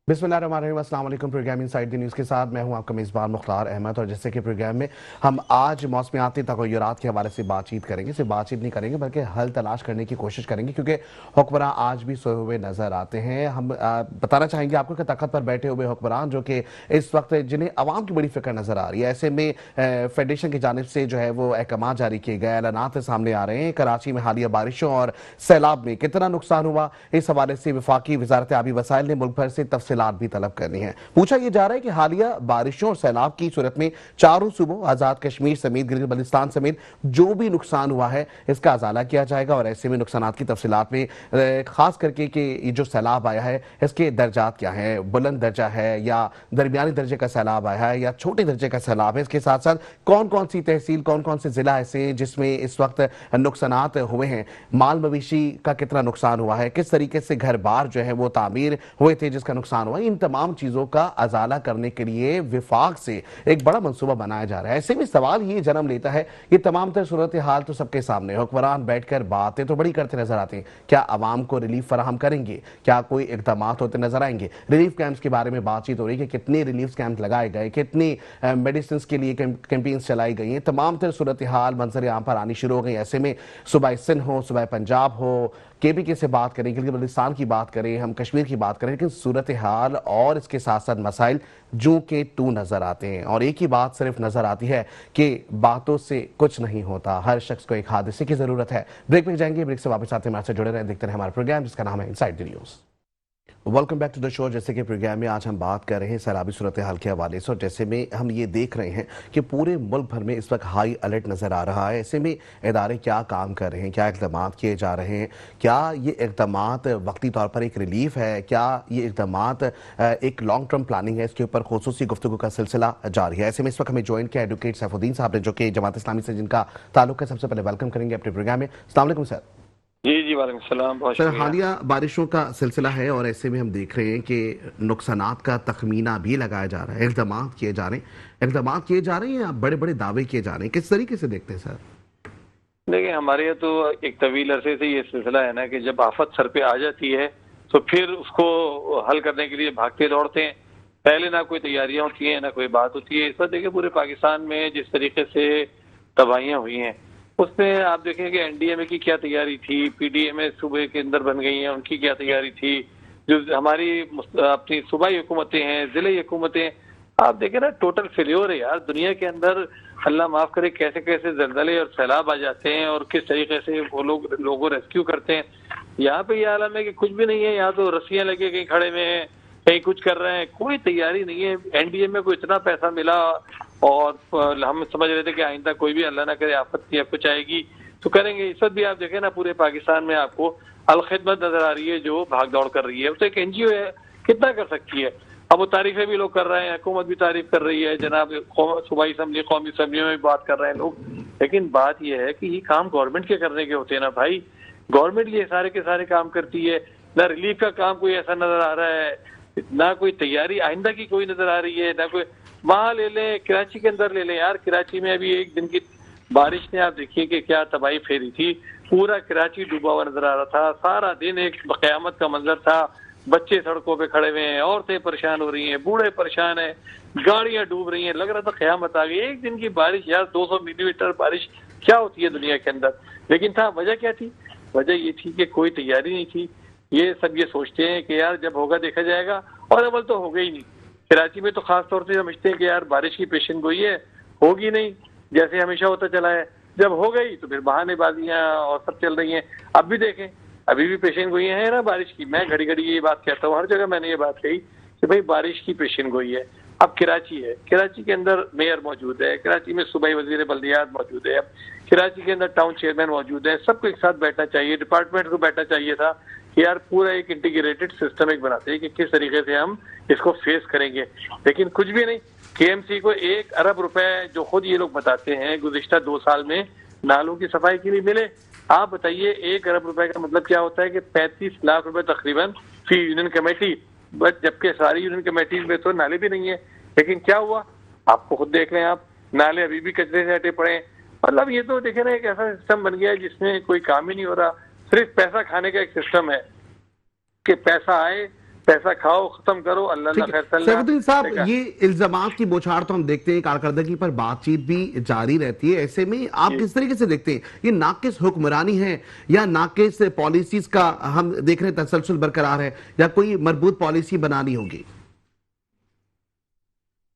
बिस्मिल्लाहिर्रहमानिर्रहीम, अस्सलाम वालेकुम। प्रोग्राम इनसाइड द न्यूज़ के साथ मैं हूं आपका मेज़बान मुख्तार अहमद। और जैसे कि प्रोग्राम में हम आज मौसमियाती तग़य्युरात के हवाले से बातचीत करेंगे। सिर्फ बातचीत नहीं करेंगे बल्कि हल तलाश करने की कोशिश करेंगे, क्योंकि हुक्मरान आज भी सोए हुए नज़र आते हैं। हम बताना चाहेंगे आपको कि तख्त पर बैठे हुए हुक्मरान जो कि इस वक्त जिन्हें अवाम की बड़ी फिक्र नज़र आ रही है, ऐसे में फेडरेशन की जानिब से जो है वो अहकाम जारी किए गए, ऐलानात सामने आ रहे हैं। कराची में हालिया बारिशों और सैलाब में कितना नुकसान हुआ, इस हवाले से वफाकी वजारत आबी वसाइल ने मुल्क भर से तफसीलात भी तलब करनी है। पूछा यह जा रहा है कि हालिया बारिशों और सैलाब की सूरत में चारों सूबों आजाद कश्मीर समेत गिलगित बल्तिस्तान समेत जो भी नुकसान हुआ है इसका अजाला किया जाएगा। और ऐसे में नुकसान की तफसीलात में खास करके कि ये जो सैलाब आया है इसके दर्जात क्या है, बुलंद दर्जा है या दरमियानी दर्जे का सैलाब आया है या छोटे दर्जे का सैलाब है, इसके साथ साथ कौन कौन सी तहसील, कौन कौन से जिला ऐसे जिसमें इस वक्त नुकसानात हुए हैं, माल मवेशी का कितना नुकसान हुआ है, किस तरीके से घर बार जो है वो तामीर हुए थे जिसका नुकसान हुआ, इन तमाम चीजों का अजाला करने के लिए विफाक से एक बड़ा मंसूबा बनाया जा रहा है। ऐसे में सवाल ये जन्म लेता है, ये तमाम तर सूरत हाल तो सबके सामने, हुक्मरान बैठकर बातें तो बड़ी करते नजर आते हैं, क्या आवाम को रिलीफ फराहम करेंगे, क्या कोई इकदाम होते नजर आएंगे? रिलीफ कैंप्स के बारे में बातचीत हो रही है कि कितने रिलीफ कैंप लगाए गए, कितनी मेडिसिन के लिए कैंपेन्स चलाई गई हैं, तमाम तर सूरत हाल मंजर आम पर आनी शुरू हो गई। ऐसे में सुबह सिंध हो, सुबह पंजाब हो, केपीके से बात करें, गिलगित बल्तिस्तान की बात करें, हम कश्मीर की बात करें, लेकिन सूरत हाल और इसके साथ साथ मसाइल जू के तू नजर आते हैं। और एक ही बात सिर्फ नजर आती है कि बातों से कुछ नहीं होता, हर शख्स को एक हादसे की जरूरत है। ब्रेक में जाएंगे, ब्रेक से वापस आते हैं, हमारे से जुड़े रहें, देखते रहे हमारा प्रोग्राम जिसका नाम है inside the news. Welcome back to the show. जैसे कि प्रोग्राम में आज हम बात कर रहे हैं सैलाबी सूरत हाल के हवाले से, और जैसे में हम ये देख रहे हैं कि पूरे मुल्क भर में इस वक्त हाई अलर्ट नज़र आ रहा है। ऐसे में इदारे क्या काम कर रहे हैं, क्या इक़दाम किए जा रहे हैं, क्या ये इक़दाम वक्ती तौर पर एक रिलीफ है, क्या ये इक़दाम एक लॉन्ग टर्म प्लानिंग है, इसके ऊपर खुसूसी गुफ्तगू का सिलसिला जारी है। ऐसे में इस वक्त हमें ज्वाइन किया एडवोकेट सैफुद्दीन साहब ने, जो कि जमात इस्लामी से जिनका ताल्लुक है। सबसे पहले वेलकम करेंगे अपने प्रोग्राम में। अस्सलाम वालेकुम सर। जी वालेकुम सलाम। बहुत सर, शुक्रिया। हालिया बारिशों का सिलसिला है और ऐसे में हम देख रहे हैं कि नुकसानात का तखमीना भी लगाया जा रहा है, इक़दाम किए जा रहे हैं या बड़े बड़े दावे किए जा रहे हैं, किस तरीके से देखते हैं सर? देखिए, हमारे यहाँ तो एक तवील अरसे से ये सिलसिला है ना कि जब आफत सर पे आ जाती है तो फिर उसको हल करने के लिए भागते दौड़ते हैं। पहले ना कोई तैयारियां होती हैं, ना कोई बात होती है। इस वक्त देखिए पूरे पाकिस्तान में जिस तरीके से तबाहियां हुई हैं, उसमें आप देखें कि एनडीएमए की क्या तैयारी थी, पीडीएमए सूबे के अंदर बन गई हैं, उनकी क्या तैयारी थी, जो हमारी अपनी सूबाई हुकूमतें हैं, जिले हुकूमतें, आप देखें ना टोटल फेल्योर है यार। दुनिया के अंदर अल्लाह माफ करे कैसे कैसे जलजले और सैलाब आ जाते हैं और किस तरीके से वो लोगों रेस्क्यू करते हैं। यहाँ पे ये आलम है कि कुछ भी नहीं है, यहाँ तो रस्सियां लगे कहीं खड़े में हैं, कहीं कुछ कर रहे हैं, कोई तैयारी नहीं है। एनडीएमए को इतना पैसा मिला और हम समझ रहे थे कि आइंदा कोई भी अल्लाह ना करे आफत या कुछ आएगी तो करेंगे। इस वक्त भी आप देखें ना पूरे पाकिस्तान में आपको अल खिदमत नजर आ रही है जो भाग दौड़ कर रही है। तो एक एनजीओ है, कितना कर सकती है। अब वो तारीफें भी लोग कर रहे हैं, हुकूमत भी तारीफ कर रही है, जनाब सूबाई असम्बली कौमी असम्बलियों में भी बात कर रहे हैं लोग। लेकिन बात यह है कि ये काम गवर्नमेंट के करने के होते हैं ना भाई। गवर्नमेंट ये सारे के सारे काम करती है, ना रिलीफ का काम कोई ऐसा नजर आ रहा है, ना कोई तैयारी आइंदा की कोई नजर आ रही है, ना कोई। वहां ले लें, कराची के अंदर ले लें यार, कराची में अभी एक दिन की बारिश ने आप देखिए कि क्या तबाही फेरी थी। पूरा कराची डूबा हुआ नजर आ रहा था, सारा दिन एक कयामत का मंजर था। बच्चे सड़कों पे खड़े हुए हैं, औरतें परेशान हो रही हैं, बूढ़े परेशान हैं, गाड़ियां डूब रही हैं, लग रहा था कयामत आ गई। एक दिन की बारिश यार, 200 मिलीमीटर बारिश क्या होती है दुनिया के अंदर। लेकिन था वजह क्या थी? वजह ये थी कि कोई तैयारी नहीं थी। ये सब ये सोचते हैं कि यार जब होगा देखा जाएगा, और अव्वल तो होगा ही नहीं। कराची में तो खास तौर से समझते हैं कि यार बारिश की पेशन गोई है, होगी नहीं, जैसे हमेशा होता चला है। जब हो गई तो फिर बहानेबाजियां और सब चल रही हैं। अब भी देखें, अभी भी पेशन गोई है ना बारिश की। मैं घड़ी घड़ी ये बात कहता हूँ, हर जगह मैंने ये बात कही कि भाई बारिश की पेशन गोई है। अब कराची है, कराची के अंदर मेयर मौजूद है, कराची में सूबाई वजीर बल्दियात मौजूद है, कराची के अंदर टाउन चेयरमैन मौजूद है। सबको एक साथ बैठना चाहिए, डिपार्टमेंट को बैठना चाहिए था कि यार पूरा एक इंटीग्रेटेड सिस्टम एक बनाते हैं कि किस तरीके से हम इसको फेस करेंगे। लेकिन कुछ भी नहीं। केएमसी को 1 अरब रुपए, जो खुद ये लोग बताते हैं, गुज़िश्ता 2 साल में नालों की सफाई के लिए मिले। आप बताइए 1 अरब रुपए का मतलब क्या होता है कि 35 लाख रुपए तकरीबन फी यूनियन कमेटी, बट जबकि सारी यूनियन कमेटी में तो नाले भी नहीं है। लेकिन क्या हुआ आपको खुद देख रहे हैं आप, नाले अभी भी कचरे से हटे पड़े हैं। मतलब ये तो देखे ना एक ऐसा सिस्टम बन गया है जिसमें कोई काम ही नहीं हो रहा, सिर्फ पैसा खाने का एक सिस्टम है कि पैसा आए पैसा खाओ, खत्म करो, अल्लाह ना ठीक है फैसला। सैफुद्दीन साहब, ठीक है। ये इल्जामात की बौछार तो हम देखते हैं, कारकर्दगी पर बातचीत भी जारी रहती है, ऐसे में आप जी। किस तरीके से देखते हैं, ये नाकिस हुक्मरानी है या नाकिस पॉलिसीज का हम देख रहे हैं तसलसल बरकरार है, या कोई मजबूत पॉलिसी बनानी होगी?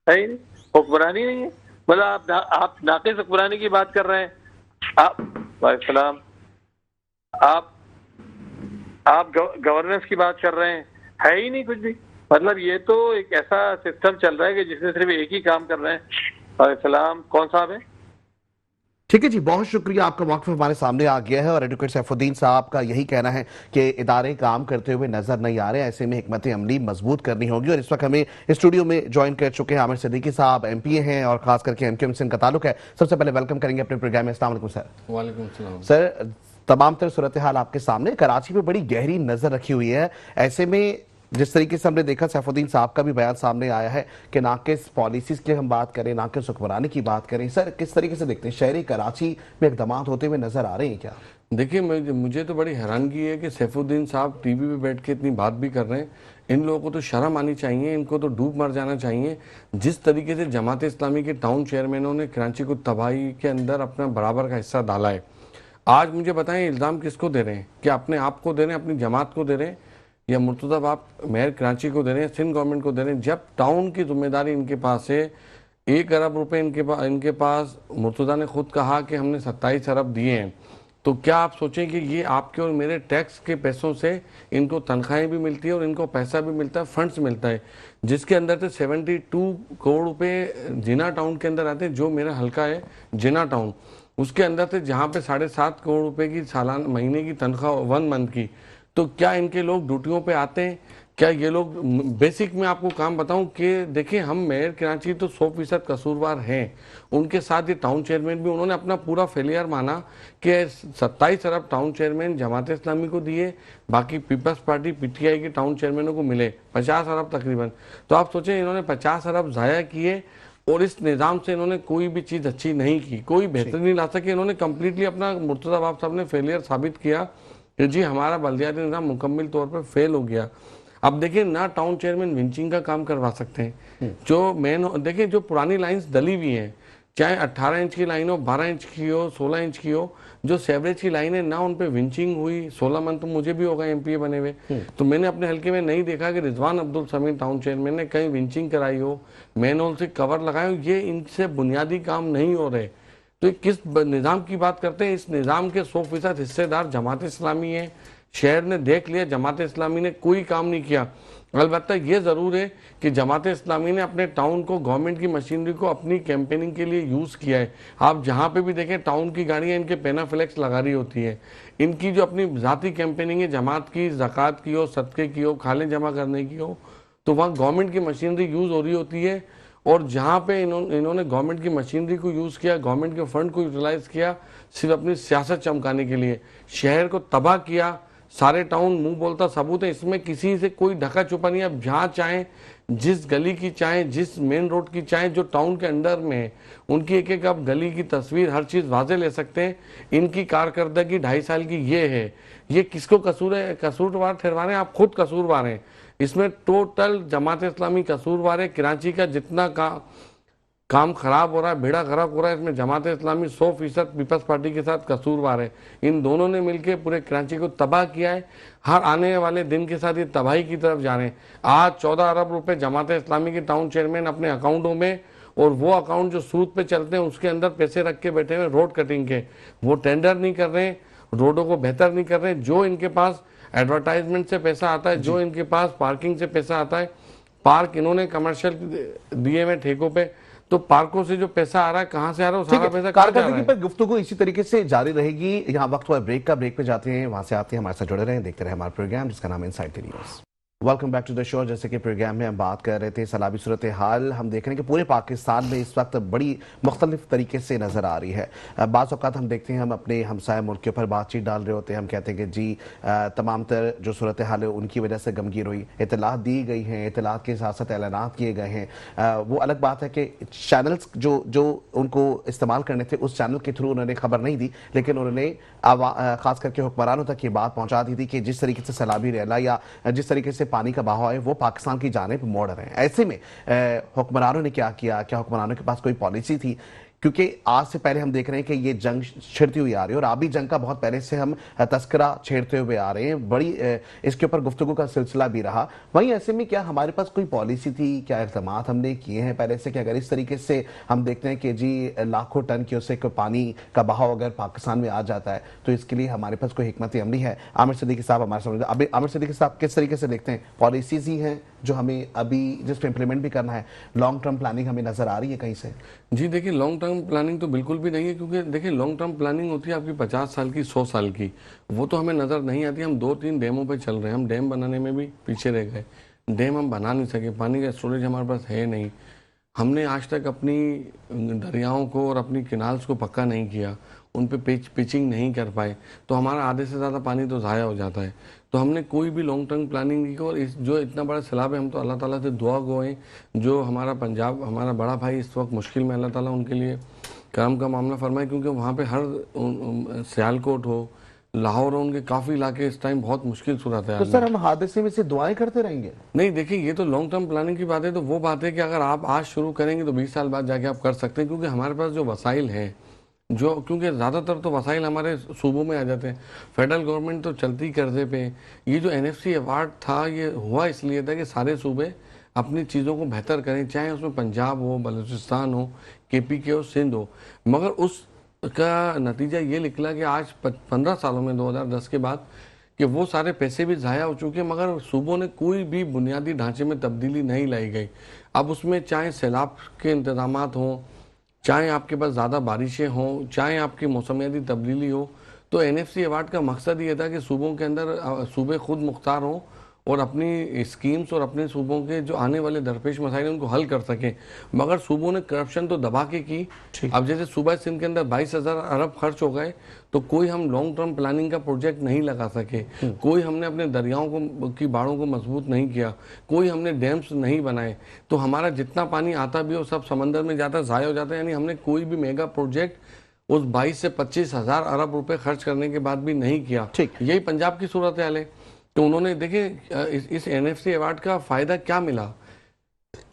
है ही नहीं, हुक्मरानी नहीं है। मतलब आप नाकिस हुक्मरानी की बात कर रहे हैं। आप वालेकुम, आप गवर्नेंस की बात कर रहे हैं, है ही नहीं कुछ भी। मतलब ये तो एक ऐसा सिस्टम चल रहा है कि जिसमें सिर्फ एक ही काम कर रहे हैं। वालेकुम, कौन साहब है? ठीक है जी, बहुत शुक्रिया, आपका मौक़िफ़ हमारे सामने आ गया है और एडवोकेट सैफुद्दीन साहब का यही कहना है कि इदारे काम करते हुए नजर नहीं आ रहे, ऐसे में हिकमत अमली मजबूत करनी होगी। और इस वक्त हमें स्टूडियो में ज्वाइन कर चुके हैं आमिर सिद्दीकी साहब, MPA हैं और खास करके MQM से इनका ताल्लुक है। सबसे पहले वेलकम करेंगे अपने प्रोग्राम में। अस्सलाम वालेकुम सर। वालेकुम सलाम सर, तमाम तरह सूरत हाल आपके सामने, कराची पे बड़ी गहरी नजर रखी हुई है, ऐसे में जिस तरीके से हमने देखा, सैफुद्दीन साहब का भी बयान सामने आया है कि नाकिस पॉलिसीज की हम बात करें, नाकिस हुक्मरानी की बात करें, सर किस तरीके से देखते हैं, शहरी कराची में इकदाम होते हुए नजर आ रहे हैं क्या? देखिए, मुझे तो बड़ी हैरानगी है कि सैफुद्दीन साहब टीवी पे बैठ के इतनी बात भी कर रहे हैं। इन लोगों को तो शर्म आनी चाहिए, इनको तो डूब मर जाना चाहिए। जिस तरीके से जमात इस्लामी के टाउन चेयरमैनों ने कराची को तबाही के अंदर अपना बराबर का हिस्सा डाला है, आज मुझे बताएं इल्ज़ाम किसको दे रहे हैं? क्या अपने आप को दे रहे हैं, अपनी जमात को दे रहे हैं, या मुर्तज़ा बाप मेयर कराची को दे रहे हैं, सिंध गवर्नमेंट को दे रहे हैं? जब टाउन की जिम्मेदारी इनके पास है, 1 अरब रुपए इनके पास मुर्तज़ा ने खुद कहा कि हमने 27 अरब दिए हैं, तो क्या आप सोचें कि ये आपके और मेरे टैक्स के पैसों से इनको तनख्वाहें भी मिलती है और इनको पैसा भी मिलता है, फंड्स मिलता है, जिसके अंदर से 72 करोड़ रुपए जिना टाउन के अंदर आते हैं, जो मेरा हल्का है जिना टाउन, उसके अंदर से जहाँ पे 7.5 करोड़ रुपए की सालाना महीने की तनख्वाह 1 मंथ की। तो क्या इनके लोग ड्यूटियों पे आते हैं? क्या ये लोग बेसिक में आपको काम बताऊं कि देखिए, हम मेयर कराची तो 100% कसूरवार हैं, उनके साथ ये टाउन चेयरमैन भी, उन्होंने अपना पूरा फेलियर माना कि 27 अरब टाउन चेयरमैन जमात इस्लामी को दिए, बाकी पीपल्स पार्टी PTI के टाउन चेयरमैनों को मिले 50 अरब तकरीबन। तो आप सोचें, इन्होंने 50 अरब ज़ाया किए और इस निज़ाम से इन्होंने कोई भी चीज़ अच्छी नहीं की, कोई बेहतर नहीं ला सके। इन्होंने कम्प्लीटली अपना, मुर्तज़ा बाप साहब ने फेलियर साबित किया कि जी हमारा बल्दियाती निज़ाम मुकम्मल तौर पर फेल हो गया। अब देखिए, ना टाउन चेयरमैन विंचिंग का काम करवा सकते हैं, जो मेन देखिए जो पुरानी लाइंस डली हुई हैं, चाहे 18 इंच की लाइन हो, 12 इंच की हो, 16 इंच की हो, जो सेवरेज की लाइन है ना, उन पे विंचिंग हुई। 16 मंथ तो मुझे भी होगा MPA बने हुए, तो मैंने अपने हल्के में नहीं देखा कि रिजवान अब्दुल समीर टाउन चेयरमैन ने कहीं विंचिंग कराई हो, मैन होल से कवर लगाए हो। ये इनसे बुनियादी काम नहीं हो रहे। तो किस निज़ाम की बात करते हैं? इस निज़ाम के 100% हिस्सेदार जमात इस्लामी है। शहर ने देख लिया, जमात इस्लामी ने कोई काम नहीं किया। अलबत्ता ये ज़रूर है कि जमात इस्लामी ने अपने टाउन को, गवर्नमेंट की मशीनरी को अपनी कैंपेनिंग के लिए यूज़ किया है। आप जहाँ पे भी देखें, टाउन की गाड़ियाँ इनके पेनाफ्लेक्स लगा रही होती है। इनकी जो अपनी ज़ाती कैंपेनिंग है, जमात की, ज़कात की हो, सदक़े की हो, खाले जमा करने की हो, तो वहाँ गवर्नमेंट की मशीनरी यूज़ हो रही होती है। और जहाँ पे इन्होंने गवर्नमेंट की मशीनरी को यूज़ किया, गवर्नमेंट के फंड को यूटिलाइज़ किया सिर्फ अपनी सियासत चमकाने के लिए, शहर को तबाह किया। सारे टाउन मुंह बोलता सबूत है, इसमें किसी से कोई ढका छुपा नहीं है। अब जहाँ चाहें, जिस गली की चाहें, जिस मेन रोड की चाहें, जो टाउन के अंडर में है, उनकी एक एक आप गली की तस्वीर, हर चीज़ वाजे ले सकते हैं। इनकी कारकर्दगी 2.5 साल की ये है। ये किसको कसूर है, कसूरवार ठहरा रहे हैं? आप खुद कसूरवार हैं। इसमें टोटल जमात इस्लामी कसूरवार है। कराची का जितना काम खराब हो रहा है, बेड़ा खराब हो रहा है, इसमें जमात इस्लामी 100% पीपल्स पार्टी के साथ कसूरवार है। इन दोनों ने मिलकर पूरे कराची को तबाह किया है। हर आने वाले दिन के साथ ये तबाही की तरफ जा रहे हैं। आज 14 अरब रुपए जमात इस्लामी के टाउन चेयरमैन अपने अकाउंटों में, और वो अकाउंट जो सूद पे चलते हैं उसके अंदर पैसे रख के बैठे हुए रोड कटिंग के। वो टेंडर नहीं कर रहे हैं, रोडों को बेहतर नहीं कर रहे हैं। जो इनके पास एडवर्टाइजमेंट से पैसा आता है, जो इनके पास पार्किंग से पैसा आता है, पार्क इन्होंने कमर्शियल दिए हुए ठेकों पे, तो पार्कों से जो पैसा आ रहा है, कहां से आ रहा है? वो सारा पैसा कहां जा रहा है? पर गुफ्तगू इसी तरीके से जारी रहेगी। यहाँ वक्त हुआ ब्रेक का, ब्रेक पे जाते हैं, वहां से आते हैं, हमारे साथ जुड़े रहें, देखते रहे हमारा प्रोग्राम जिसका नाम है inside the news. Welcome back to the show. जैसे कि प्रोग्राम में हम बात कर रहे थे सैलाबी सूरत हाल, हम देख रहे हैं कि पूरे पाकिस्तान में इस वक्त बड़ी मुख्तलिफ तरीके से नज़र आ रही है। बाज़ औक़ात हम देखते हैं, हम अपने हमसाय मुल्क के ऊपर बातचीत डाल रहे होते हैं, हम कहते हैं कि जी तमाम तर जो सूरत हाल है उनकी वजह से गमगीन हुई, इतलात दी गई हैं, इतलात के साथ साथ ऐलानात किए गए हैं। वो अलग बात है कि चैनल्स जो उनको इस्तेमाल करने थे, उस चैनल के थ्रू उन्होंने खबर नहीं दी, लेकिन उन्होंने ख़ास करके हुक्मरानों तक ये बात पहुँचा दी थी कि जिस तरीके से सैलाबी रैला या जिस तरीके से पानी का बहाव है वो पाकिस्तान की जानिब मोड़ रहे हैं। ऐसे में हुक्मरानों ने क्या किया, क्या हुक्मरानों के पास कोई पॉलिसी थी? क्योंकि आज से पहले हम देख रहे हैं कि ये जंग छिड़ती हुई आ रही है और आबी जंग का बहुत पहले से हम तस्करा छेड़ते हुए आ रहे हैं, बड़ी इसके ऊपर गुफ्तगू का सिलसिला भी रहा। वहीं ऐसे में क्या हमारे पास कोई पॉलिसी थी, क्या इक़दाम हमने किए हैं पहले से कि अगर इस तरीके से हम देखते हैं कि जी लाखों टन की उससे पानी का बहाव अगर पाकिस्तान में आ जाता है तो इसके लिए हमारे पास कोई हिकमत अमली है? आमिर सिद्दीकी साहब हमारे सामने, अभी आमिर सिद्दीकी साहब किस तरीके से देखते हैं? पॉलिसीज ही हैं जो हमें अभी जिस पे इम्प्लीमेंट भी करना है, लॉन्ग टर्म प्लानिंग हमें नजर आ रही है कहीं से? जी देखिए, लॉन्ग टर्म प्लानिंग तो बिल्कुल भी नहीं है, क्योंकि देखिए लॉन्ग टर्म प्लानिंग होती है आपकी 50 साल की, 100 साल की, वो तो हमें नज़र नहीं आती। हम 2-3 डैमों पे चल रहे हैं, हम डैम बनाने में भी पीछे रह गए, डैम हम बना नहीं सके, पानी का स्टोरेज हमारे पास है नहीं। हमने आज तक अपनी दरियाओं को और अपनी किनाल्स को पक्का नहीं किया, उन पे पिचिंग नहीं कर पाए, तो हमारा आधे से ज़्यादा पानी तो ज़ाया हो जाता है। तो हमने कोई भी लॉन्ग टर्म प्लानिंग नहीं की, और इस जो इतना बड़ा सैलाब है, हम तो अल्लाह ताला से दुआ गो हैं, जो हमारा पंजाब, हमारा बड़ा भाई इस वक्त मुश्किल में, अल्लाह ताला उनके लिए करम का मामला फरमाए, क्योंकि वहाँ पे हर सियालकोट हो, लाहौर हो, उनके काफ़ी इलाके इस टाइम बहुत मुश्किल सूरत है। तो सर हम हादसे में से दुआएं करते रहेंगे? नहीं देखिए, ये तो लॉन्ग टर्म प्लानिंग की बात है, तो वो बात है कि अगर आप आज शुरू करेंगे तो 20 साल बाद जाके आप कर सकते हैं, क्योंकि हमारे पास जो वसाइल हैं, जो क्योंकि ज़्यादातर तो वसाइल हमारे सूबों में आ जाते हैं, फेडरल गवर्नमेंट तो चलती कर्जे पे। ये जो NFC अवार्ड था, ये हुआ इसलिए था कि सारे सूबे अपनी चीज़ों को बेहतर करें, चाहे उसमें पंजाब हो, बलूचिस्तान हो, KPK हो, सिंध हो। मगर उसका नतीजा ये निकला कि आज 15 सालों में 2010 के बाद कि वो सारे पैसे भी ज़ाया हो चुके हैं, मगर सूबों ने कोई भी बुनियादी ढांचे में तब्दीली नहीं लाई गई। अब उसमें चाहे सैलाब के इंतजाम हों, चाहे आपके पास ज़्यादा बारिशें हों, चाहे आपकी मौसमियाती तब्दीली हो, तो NFC अवार्ड का मकसद ये था कि सूबों के अंदर सूबे खुद मुख्तार हों और अपनी स्कीम्स और अपने सूबों के जो आने वाले दरपेश मसाइल उनको हल कर सकें। मगर सूबों ने करप्शन तो दबा के की। अब जैसे सूबा सिंध के अंदर 22,000 अरब खर्च हो गए, तो कोई हम लॉन्ग टर्म प्लानिंग का प्रोजेक्ट नहीं लगा सके, कोई हमने अपने दरियाओं को की बाड़ों को मजबूत नहीं किया, कोई हमने डैम्स नहीं बनाए, तो हमारा जितना पानी आता भी हो सब समंदर में जाता, ज़ाया हो जाता है। यानी हमने कोई भी मेगा प्रोजेक्ट उस 22 से 25,000 अरब रुपए खर्च करने के बाद भी नहीं किया। यही पंजाब की सूरत हाल है। तो उन्होंने देखिए इस NFC अवार्ड का फायदा क्या मिला?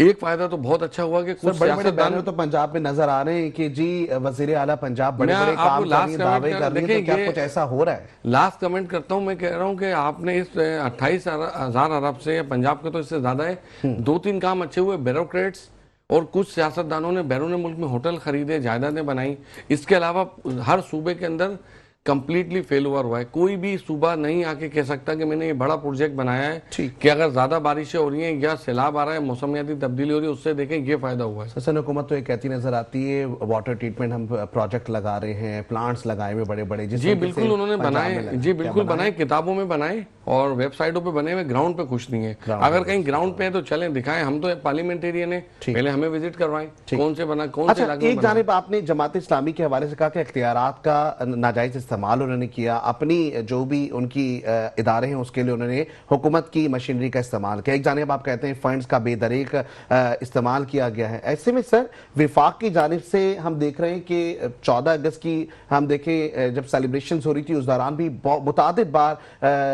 एक फायदा तो बहुत अच्छा हुआ कि कुछ बड़े बैनर तो पंजाब में नजर आ रहे हैं कि जी वजीर आला पंजाब बड़े बड़े काम कर रही है, दावे कर रही है, तो क्या कुछ ऐसा हो रहा है? लास्ट कमेंट करता हूं, मैं कह रहा हूं कि आपने इस 28,000 अरब से, पंजाब के तो इससे ज्यादा है, 2-3 काम अच्छे हुए, ब्यूरोक्रेट्स और कुछ सियासतदानों ने बैरून मुल्क में होटल खरीदे, जायदादें बनाई। इसके अलावा हर सूबे के अंदर कंप्लीटली फेल हुआ है। कोई भी सूबा नहीं आके कह सकता कि मैंने ये बड़ा प्रोजेक्ट बनाया है कि अगर ज्यादा बारिशें हो रही हैं या सैलाब आ रहा है, मौसमियाती तब्दीली हो रही है, उससे देखें ये फायदा हुआ है। ससन हुकूमत तो ये कहती नजर आती है वाटर ट्रीटमेंट हम प्रोजेक्ट लगा रहे हैं, प्लांट्स लगाए हुए बड़े बड़े। जी बिल्कुल उन्होंने बनाए, जी बिल्कुल बनाए, किताबों में बनाए और वेबसाइटों पे बने हुए, ग्राउंड पे कुछ नहीं है। अगर कहीं ग्राउंड पे है तो चलें दिखाएं, हम तो पार्लियामेंटेरियन है, पहले हमें विजिट करवाएं, कौन से बना, कौन से लागू। एक जानिब आपने जमात इस्लामी के हवाले से कहा कि इख्तियारात का नाजायज इस्तेमाल उन्होंने किया, अपनी जो भी उनकी इदारे हैं उसके लिए उन्होंने हुकूमत की मशीनरी का इस्तेमाल किया। एक जानिब आप कहते हैं फंड्स का बेदरीक इस्तेमाल किया गया है। ऐसे में सर विफाक की जानिब से हम देख रहे हैं कि 14 अगस्त की हम देखें जब सेलिब्रेशन हो रही थी उस दौरान भी मुतादिद बार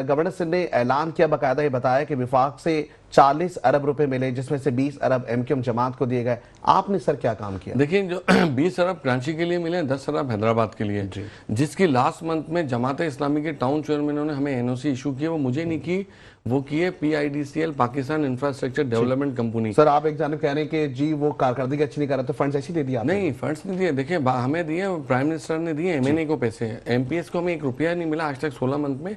गवर्नर सिंह ने ऐलान किया, बाकायदा ये बताया कि विफाक से 40 अरब रुपए मिले, जिसमें से 20 अरब MQM जमात को दिए गए। आपने सर क्या काम किया? देखिए जो 20 अरब कराची के लिए मिले, 10 अरब हैदराबाद के लिए, जिसकी लास्ट मंथ में जमात इस्लामी के टाउन चेयरमैनों ने हमें NOC इशू किए, वो मुझे नहीं की, वो किए PIDCL Pakistan infrastructure development company. Sir आप एक जानिब कह रहे हैं कि जी वो कारकर्दगी अच्छी नहीं कर रहा, तो फंड्स ऐसे दे दिया? नहीं, फंड्स नहीं दिए। देखिए हमें दिए, प्राइम मिनिस्टर ने दिए, MNA को पैसे, MPS को हमें 1 रुपया नहीं मिला आज तक 16 मंथ में।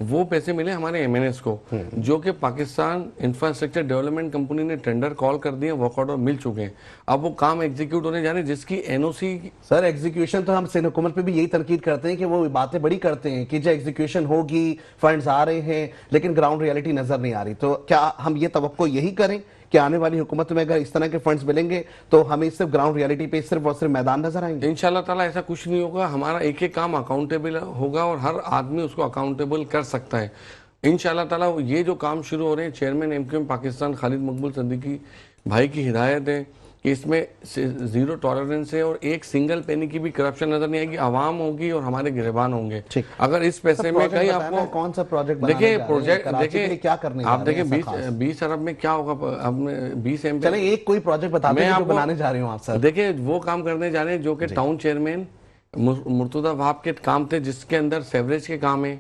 वो पैसे मिले हमारे MNS को, जो कि पाकिस्तान इंफ्रास्ट्रक्चर डेवलपमेंट कंपनी ने टेंडर कॉल कर दिए, वर्क ऑर्डर मिल चुके हैं, अब वो काम एग्जीक्यूट होने जा रहे हैं, जिसकी NOC। सर एग्जीक्यूशन तो हम सिंध हुकूमत पे भी यही तनकीद करते हैं कि वो बातें बड़ी करते हैं कि जो एग्जीक्यूशन होगी, फंड्स आ रहे हैं, लेकिन ग्राउंड रियलिटी नजर नहीं आ रही। तो क्या हम ये तवक्को यही करें कि आने वाली हुकूमत में अगर इस तरह के फंड्स मिलेंगे तो हमें सिर्फ ग्राउंड रियलिटी पे सिर्फ और सिर्फ मैदान नजर आएंगे? इंशाल्लाह ताला ऐसा कुछ नहीं होगा। हमारा एक एक काम अकाउंटेबल होगा और हर आदमी उसको अकाउंटेबल कर सकता है इंशाल्लाह ताला। ये जो काम शुरू हो रहे हैं, चेयरमैन MQM पाकिस्तान खालिद मकबूल सिद्दीकी भाई की हिदायत है, कि इसमें जीरो टॉलरेंस है और एक सिंगल पेनी की भी करप्शन नजर नहीं आएगी। आवाम होगी और हमारे गिरबान होंगे। ठीक। अगर इस पैसे में कहीं आपको कौन सा प्रोजेक्ट देखिए, प्रोजेक्ट कराची के लिए देखिए, क्या करने आप जा रहे देखिए हैं 20 अरब में क्या होगा। अब 20 एम चले एक कोई प्रोजेक्ट बता दें जो बनाने जा रहे हो आप सर। देखिए वो काम करने जा रहे हैं जो कि टाउन चेयरमैन मुर्तुजा वहाब के काम थे, जिसके अंदर सेवरेज के काम है,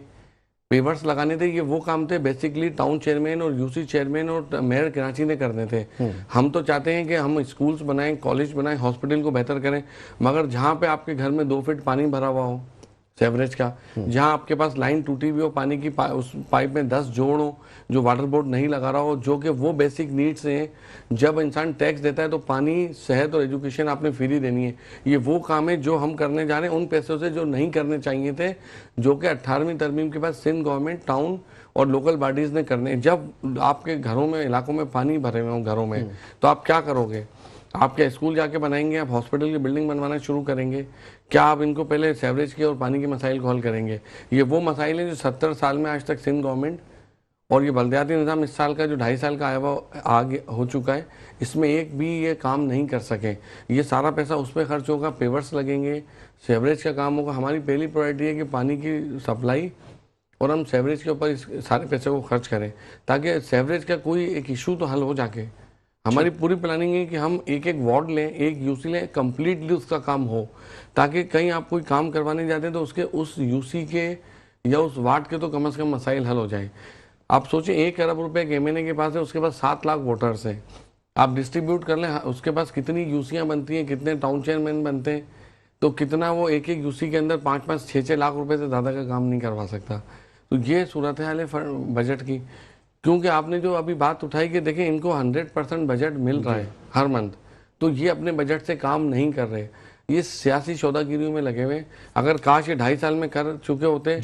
पेवर्स लगाने थे। ये वो काम थे बेसिकली टाउन चेयरमैन और यूसी चेयरमैन और मेयर कराची ने करने थे। हम तो चाहते हैं कि हम स्कूल्स बनाएं, कॉलेज बनाएं, हॉस्पिटल को बेहतर करें, मगर जहां पे आपके घर में 2 फीट पानी भरा हुआ हो सेवरेज का, जहां आपके पास लाइन टूटी हुई हो पानी की, उस पाइप में 10 जोड़ हो, जो वाटर बोर्ड नहीं लगा रहा हो, जो कि वो बेसिक नीड्स हैं। जब इंसान टैक्स देता है तो पानी, सेहत और एजुकेशन आपने फ्री देनी है। ये वो काम है जो हम करने जा रहे हैं उन पैसों से जो नहीं करने चाहिए थे, जो कि 18वीं तरमीम के बाद सिंध गवर्नमेंट, टाउन और लोकल बॉडीज ने करने। जब आपके घरों में, इलाकों में पानी भरे हुए हों घरों में, तो आप क्या करोगे? आप क्या स्कूल जाके बनाएंगे? आप हॉस्पिटल की बिल्डिंग बनवाना शुरू करेंगे? क्या आप इनको पहले सेवरेज के और पानी के मसाइल को हल करेंगे? ये वो मसाइल हैं जो 70 साल में आज तक सिंध गवर्नमेंट और ये बल्दियाती निज़ाम इस साल का जो 2.5 साल का आया हुआ आगे हो चुका है, इसमें एक भी ये काम नहीं कर सके। ये सारा पैसा उस पर खर्च होगा, पेवर्स लगेंगे, सेवरेज का काम होगा। हमारी पहली प्रायोरिटी है कि पानी की सप्लाई और हम सेवरेज के ऊपर इस सारे पैसे को खर्च करें, ताकि सेवरेज का कोई एक इशू तो हल हो जाके। हमारी पूरी प्लानिंग है कि हम एक एक वार्ड लें, एक यूसी लें, कंप्लीटली उसका काम हो, ताकि कहीं आप कोई काम करवाने जाते हैं तो उसके उस यूसी के या उस वार्ड के तो कम से कम मसाइल हल हो जाए। आप सोचें 1 अरब रुपए एक एमएनए के पास है, उसके पास 7 लाख वोटर्स हैं। आप डिस्ट्रीब्यूट कर लें उसके पास कितनी यूसियाँ बनती हैं, कितने टाउन चेयरमैन बनते हैं, तो कितना वो एक एक यूसी के अंदर 5-5, 6-6 लाख रुपए से ज़्यादा का काम नहीं करवा सकता। तो ये सूरत हाल है बजट की। क्योंकि आपने जो अभी बात उठाई कि देखिए इनको 100% बजट मिल रहा है हर मंथ, तो ये अपने बजट से काम नहीं कर रहे, ये सियासी सौदागिरियों में लगे हुए। अगर काश ये 2.5 साल में कर चुके होते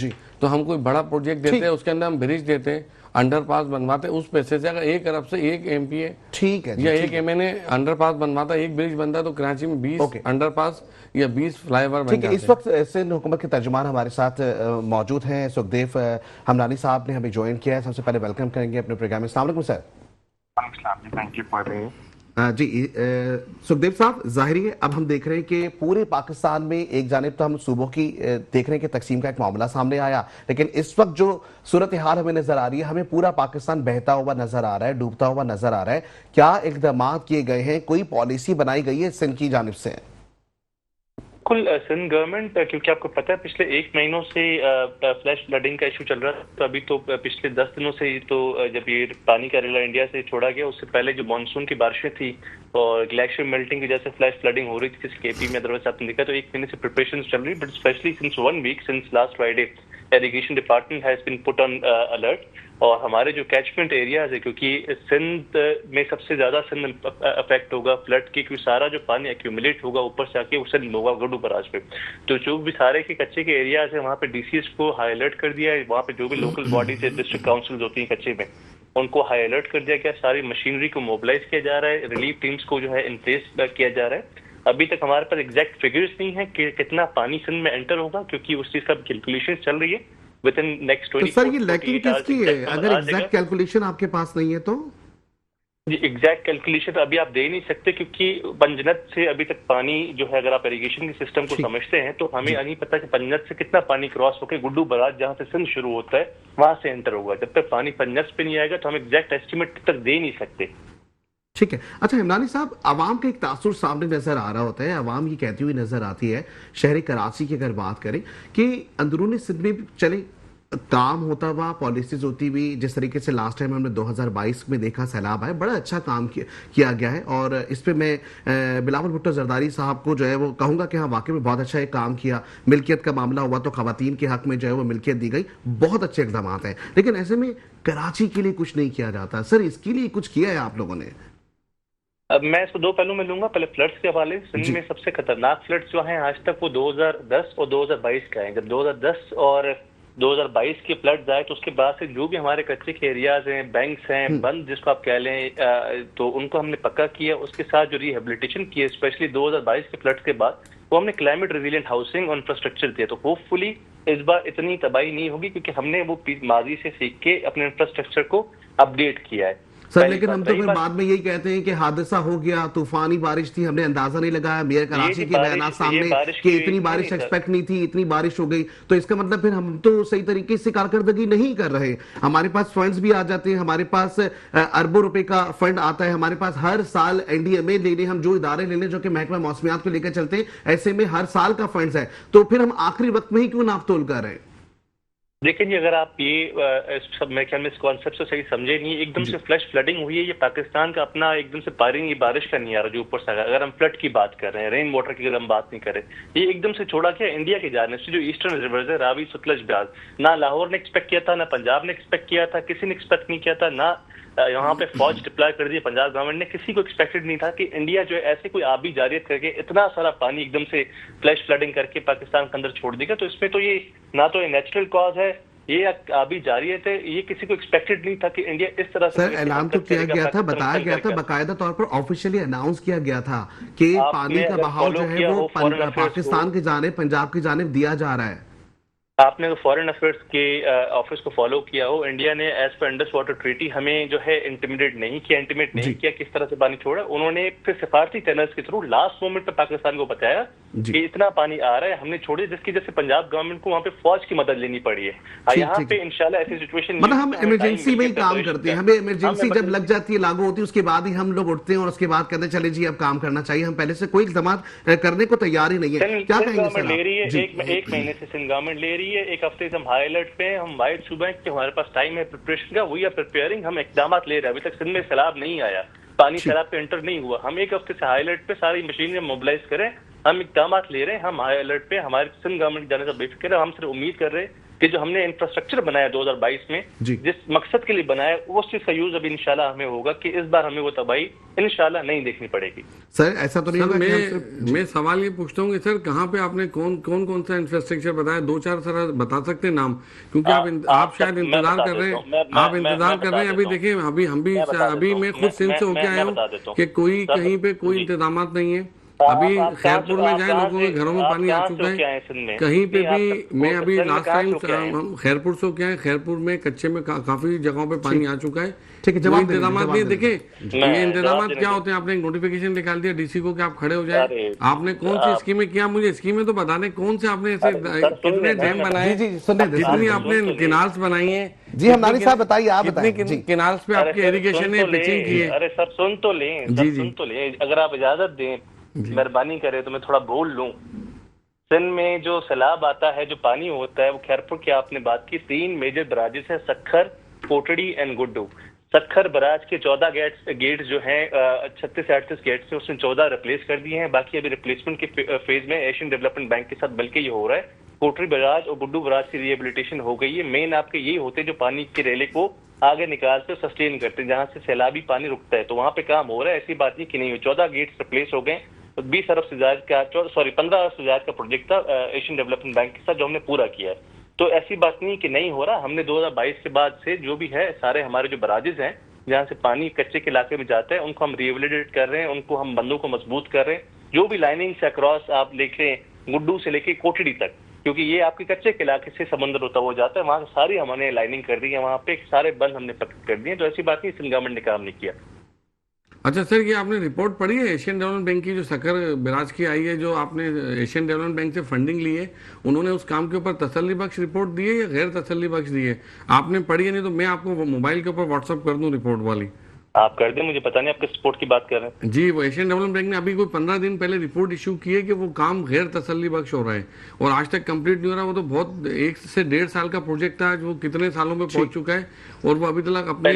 तो हम कोई बड़ा प्रोजेक्ट देते हैं, उसके अंदर हम ब्रिज देते हैं, अंडरपास बनवाते, उस पैसे से अगर 1 अरब से 1 एमपी है, ठीक है, या 1 एमएनए अंडरपास बनवाता, एक ब्रिज बनता, तो कराची में 20 अंडरपास या 20 फ्लाईओवर बन जाते। इस वक्त सिंध हुकूमत के तर्जुमान हमारे साथ मौजूद हैं, सुखदेव हमलानी साहब ने हमें ज्वाइन किया है। सबसे पहले वेलकम करेंगे अपने प्रोग्राम में। अस्सलाम वालेकुम sir. Thank you for the जी सुखदेव साहब, जाहिर है अब हम देख रहे हैं कि पूरे पाकिस्तान में एक जानिब तो हम सूबों की देख रहे हैं कि तकसीम का एक मामला सामने आया, लेकिन इस वक्त जो सूरत हाल हमें नजर आ रही है, हमें पूरा पाकिस्तान बहता हुआ नजर आ रहा है, डूबता हुआ नजर आ रहा है। क्या इकदाम किए गए हैं, कोई पॉलिसी बनाई गई है सिंध की जानिब से? बिल्कुल, सिंध गवर्नमेंट, क्योंकि आपको पता है पिछले 1 महीनों से फ्लैश फ्लडिंग का इशू चल रहा है, तो अभी तो पिछले 10 दिनों से तो जब ये पानी का रेला इंडिया से छोड़ा गया, उससे पहले जो मानसून की बारिशें थी और ग्लेशियर मेल्टिंग की वजह से फ्लैश फ्लडिंग हो रही थी किसी केपी में, अदरवाइज आपने देखा तो 1 महीने से प्रिपरेशन चल रही है। But specially since 1 week, since last Friday, irrigation department has been put on alert. और हमारे जो कैचमेंट एरियाज है, क्योंकि सिंध में सबसे ज्यादा सिंध अफेक्ट होगा फ्लड की, क्योंकि सारा जो पानी एक्यूमुलेट होगा ऊपर से आके उससे होगा गड्डू बराज पे, तो जो भी सारे के कच्चे के एरियाज है वहाँ पे डीसीएस को हाई अलर्ट कर दिया है। वहाँ पे जो भी लोकल बॉडीज है, डिस्ट्रिक्ट काउंसिल होती है कच्चे में, उनको हाई अलर्ट कर दिया गया। सारी मशीनरी को मोबिलाइज किया जा रहा है, रिलीफ टीम्स को जो है इन प्लेस किया जा रहा है। अभी तक हमारे पास एग्जैक्ट फिगर्स नहीं है कि कितना पानी सिंध में एंटर होगा, क्योंकि उस चीज का कैलकुलेशन चल रही है विद इन नेक्स्ट 24 तो सर ये लैकिंग किसकी है? अगर एग्जैक्ट कैलकुलेशन आपके पास नहीं है तो? जी, एग्जैक्ट कैलकुलेशन अभी आप दे नहीं सकते, क्योंकि पंजनत से अभी तक पानी जो है, अगर आप इरिगेशन के सिस्टम को समझते हैं तो हमें नहीं पता कि पंजनत से कितना पानी क्रॉस होकर गुड्डू बराज जहां से सिंध शुरू होता है वहां से एंटर होगा। जब तक पानी पंजनत पे नहीं आएगा तो हम एग्जैक्ट एस्टिमेट तक दे नहीं सकते। ठीक है। अच्छा हमलानी साहब, आवाम का एक तासुर सामने नजर आ रहा होता है, आवाम ये कहती हुई नजर आती है, शहरी कराची की अगर बात करें, कि अंदरूनी सिंध में चले काम होता हुआ, पॉलिसीज होती हुई, जिस तरीके से लास्ट टाइम हमने 2022 में देखा सैलाब आए, बड़ा अच्छा काम किया गया है। और इस पे मैं बिलावल भुट्टो जरदारी साहब को जो है वो कहूंगा कि हाँ वाकई में बहुत अच्छा एक काम किया। मिल्कियत का मामला हुआ तो खवातीन के हक में जो है वो मिल्कियत दी गई, बहुत अच्छे इकदाम हैं, लेकिन ऐसे में कराची के लिए कुछ नहीं किया जाता। सर इसके लिए कुछ किया है आप लोगों ने? अब मैं इसको 2 पहलू में लूंगा। पहले फ्लड्स के हवाले, सिंध में सबसे खतरनाक फ्लड्स जो हैं आज तक वो 2010 और 2022 का है। जब 2010 और 2022 के फ्लड्स आए तो उसके बाद से जो भी हमारे कच्चे के एरियाज हैं, बैंक्स हैं, बंद जिसको आप कह लें, तो उनको हमने पक्का किया। उसके साथ जो रिहेबिलिटेशन किए, स्पेशली 2022 के फ्लड्स के बाद, वो हमने क्लाइमेट रेजिलिएंट हाउसिंग और इंफ्रास्ट्रक्चर दिया। तो होपफुली इस बार इतनी तबाही नहीं होगी, क्योंकि हमने वो माजी से सीख के अपने इंफ्रास्ट्रक्चर को अपडेट किया है। सर लेकिन हम तो फिर बाद में यही कहते हैं कि हादसा हो गया, तूफानी बारिश थी, हमने अंदाजा नहीं लगाया, मेयर कराची के बयान सामने कि इतनी बारिश एक्सपेक्ट नहीं थी, इतनी बारिश हो गई, तो इसका मतलब फिर हम तो सही तरीके से कारकर्दगी नहीं कर रहे। हमारे पास फंड्स भी आ जाते हैं, हमारे पास अरबों रुपए का फंड आता है, हमारे पास हर साल एनडीएमए लेने, हम जो इदारे लेने जो कि महकमा मौसमियात को लेकर चलते हैं, ऐसे में हर साल का फंड्स है, तो फिर हम आखिरी वक्त में ही क्यों नाप तोल कर रहे हैं? लेकिन अगर आप ये सब मेरे ख्याल में इस कॉन्सेप्ट से सही समझे नहीं, एकदम से फ्लैश फ्लडिंग हुई है, ये पाकिस्तान का अपना एकदम से पानी बारिश का नहीं आ रहा जो ऊपर से। अगर हम फ्लड की बात कर रहे हैं, रेन वाटर की अगर हम बात नहीं करें, ये एकदम से छोड़ा गया इंडिया की जानिब से जो ईस्टर्न रिवर्स है, रावी सतलज ब्याज, ना लाहौर ने एक्सपेक्ट किया था, ना पंजाब ने एक्सपेक्ट किया था, किसी ने एक्सपेक्ट नहीं किया था, ना यहाँ पे फौज डिप्लॉय कर दी पंजाब गवर्नमेंट ने, किसी को एक्सपेक्टेड नहीं था कि इंडिया जो है ऐसे कोई आबी जारियत करके इतना सारा पानी एकदम से फ्लैश फ्लडिंग करके पाकिस्तान के अंदर छोड़ देगा। तो इसमें तो ये ना तो ये नेचुरल कॉज है, ये अभी जारियत है, ये किसी को एक्सपेक्टेड नहीं था कि इंडिया इस तरह से। सर ऐलान तो किया गया था, बताया गया था, बाकायदा तौर पर ऑफिशियली अनाउंस किया गया था कि पानी का बहाव जो है वो पाकिस्तान की जानिब, पंजाब की जानिब दिया जा रहा है। आपने फॉरेन अफेयर्स के ऑफिस को फॉलो किया हो, इंडिया ने as per under water treaty हमें जो है इंटिमिडेट नहीं किया किस तरह से पानी छोड़ा। उन्होंने फिर सिफारती चैनल्स के थ्रू लास्ट मोमेंट पे पाकिस्तान को बताया कि इतना पानी आ रहा है, हमने छोड़े, जिसकी वजह से पंजाब गवर्नमेंट को वहाँ पे फौज की मदद लेनी पड़ी है। यहाँ पे इंशाल्लाह ऐसी सिचुएशन, मतलब हम इमरजेंसी में ही काम करते हैं, हमें इमरजेंसी जब लग जाती है, लागू होती है, उसके बाद ही हम लोग उठते हैं और उसके बाद कहते हैं चले जी अब काम करना चाहिए, हम पहले से कोई इक़दाम करने को तैयार ही नहीं है। क्या कहेंगे सर? ले रही है एक महीने से सिंध गवर्नमेंट ले रही है, एक हफ्ते से हम हाई अलर्ट पे, हम वाइड सूबा है कि हमारे पास टाइम है प्रिपरेशन का, वी आर प्रिपेयरिंग, हम इक़दाम ले रहे हैं। अभी तक सिंध में सैलाब नहीं आया, पानी सैलाब पे एंटर नहीं हुआ, हम एक हफ्ते से हाई अलर्ट पे सारी मशीनें मोबिलाइज करें, हम इक़दाम ले रहे हैं, हम हाई अलर्ट पे, हमारे सिंध गवर्नमेंट जाने से बेफिक्र है। हम सिर्फ उम्मीद कर रहे हैं कि जो हमने इंफ्रास्ट्रक्चर बनाया 2022 में, जिस मकसद के लिए बनाया, उस चीज का यूज अभी इंशाल्लाह हमें होगा कि इस बार हमें वो तबाही इंशाल्लाह नहीं देखनी पड़ेगी। सर ऐसा तो नहीं होगा? मैं सवाल ये पूछता हूँ कि सर कहाँ पे आपने कौन सा इंफ्रास्ट्रक्चर बताया, 2-4 सर बता सकते हैं नाम, क्योंकि आप शायद इंतजार कर रहे हैं, आप इंतजार कर रहे हैं। अभी देखिए, अभी मैं खुद सिंध से होके आया हूँ कि कोई कहीं पे कोई इंतजाम नहीं है। अभी खैरपुर में जाए, लोगों के घरों में पानी आ चुका है, कहीं पे भी। मैं अभी लास्ट टाइम हम खैरपुर से क्या है, खैरपुर में कच्चे में काफी जगहों पे पानी आ चुका है। ठीक है, जवाब इंतजाम नहीं देखे, ये इंतजाम क्या होते हैं? आपने एक नोटिफिकेशन निकाल दिया डीसी को कि आप खड़े हो जाए, आपने कौन सी स्कीमें किया? मुझे स्कीमें तो बता दें, कौन से आपने ऐसे कितने डैम बनाए, जितनी आपने किनाल्स बनाई है? जी हमदानी साहब बताइए, आप बताइए किनाल्स पे आपकी इरिगेशन ने पिचिंग की है। अरे सर सुन तो लें, अगर आप इजाजत दें, मेहरबानी करे तो मैं थोड़ा बोल लूं। सिंध में जो सैलाब आता है, जो पानी होता है, वो खैरपुर की आपने बात की, 3 मेजर बराजेस है, सखर, कोटड़ी एंड गुड्डू। सखर बराज के 14 गेट्स जो हैं, 36 से 38 गेट्स हैं, उसने 14 रिप्लेस कर दिए हैं, बाकी अभी रिप्लेसमेंट के फेज में एशियन डेवलपमेंट बैंक के साथ बल्कि ये हो रहा है। कोटड़ी बराज और गुड्डू बराज की रिहेबिलिटेशन हो गई है। मेन आपके यही होते हैं जो पानी के रेले को आगे निकालते और सस्टेन करते हैं, जहां से सैलाबी पानी रुकता है, तो वहां पे काम हो रहा है। ऐसी बात नहीं कि नहीं हुई, 14 गेट्स रिप्लेस हो गए। 20 अरब से ज्यादा का 15 अरब से ज्यादा का प्रोजेक्ट था एशियन डेवलपमेंट बैंक के साथ, जो हमने पूरा किया है। तो ऐसी बात नहीं कि नहीं हो रहा, हमने 2022 के बाद से जो भी है, सारे हमारे जो बराजेस हैं जहाँ से पानी कच्चे के इलाके में जाता है, उनको हम रिहेबिलिटेट कर रहे हैं, उनको हम बंदों को मजबूत कर रहे हैं। जो भी लाइनिंग से अक्रॉस आप देखें, गुड्डू से लेके कोटड़ी तक, क्योंकि ये आपके कच्चे के इलाके से समंदर होता हुआ जाता है, वहां सारी हमने लाइनिंग कर दी है, वहां पे सारे बंद हमने पक्के कर दिए। तो ऐसी बात नहीं सिंध गवर्नमेंट ने काम नहीं किया। अच्छा सर, ये आपने रिपोर्ट पढ़ी है एशियन डेवलपमेंट बैंक की, जो सकर बिराज की आई है, जो आपने एशियन डेवलपमेंट बैंक से फंडिंग ली है, उन्होंने उस काम के ऊपर तसल्ली बख्श रिपोर्ट दी है या गैर तसल्ली बख्श दी है? आपने पढ़ी है? नहीं तो मैं आपको मोबाइल के ऊपर व्हाट्सअप कर दूं रिपोर्ट वाली, आप कर दें, मुझे पता नहीं आप किस रिपोर्ट की बात कर रहे हैं। जी, वो एशियन डेवलपमेंट बैंक ने अभी कोई 15 दिन पहले रिपोर्ट इशू की है कि वो काम गैर तसल्ली बख्श हो रहा है और आज तक कंप्लीट नहीं हो रहा। वो तो बहुत 1 से 1.5 साल का प्रोजेक्ट था, वो कितने सालों में पहुंच चुका है और वो अभी तक अपने